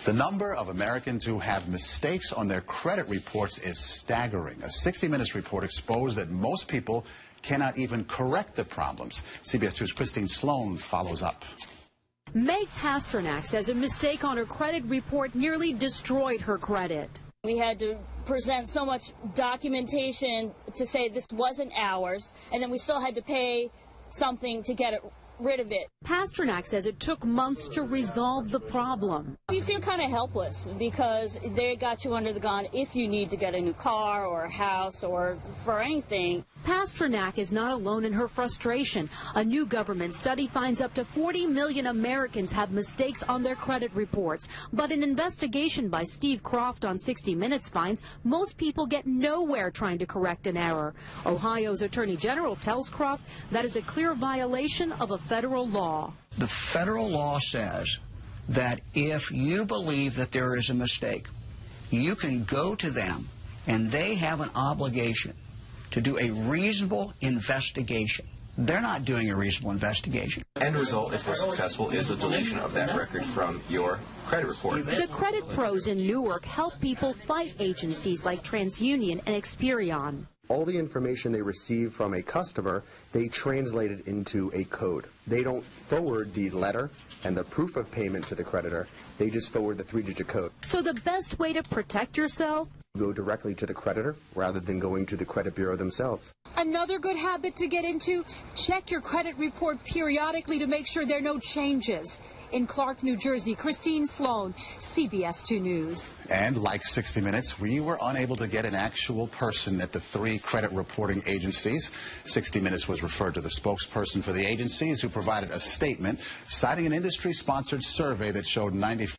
The number of Americans who have mistakes on their credit reports is staggering. A 60 Minutes report exposed that most people cannot even correct the problems. CBS 2's Christine Sloan follows up. Meg Pasternak says a mistake on her credit report nearly destroyed her credit. We had to present so much documentation to say this wasn't ours, and then we still had to pay something to get rid of it. Pasternak says it took months to resolve the problem. You feel kind of helpless because they got you under the gun if you need to get a new car or a house or for anything. Pasternak is not alone in her frustration. A new government study finds up to 40 million Americans have mistakes on their credit reports. But an investigation by Steve Croft on 60 Minutes finds most people get nowhere trying to correct an error. Ohio's Attorney General tells Croft that is a clear violation of a federal law. The federal law says that if you believe that there is a mistake, you can go to them and they have an obligation to do a reasonable investigation. They're not doing a reasonable investigation. End result, if we're successful, is a deletion of that record from your credit report. The credit pros in Newark help people fight agencies like TransUnion and Experian. All the information they receive from a customer, they translate it into a code. They don't forward the letter and the proof of payment to the creditor. They just forward the 3-digit code. So the best way to protect yourself? Go directly to the creditor rather than going to the credit bureau themselves. Another good habit to get into, check your credit report periodically to make sure there are no changes. In Clark, New Jersey, Christine Sloan, CBS 2 News. And like 60 Minutes, we were unable to get an actual person at the 3 credit reporting agencies. 60 Minutes was referred to the spokesperson for the agencies, who provided a statement citing an industry-sponsored survey that showed 95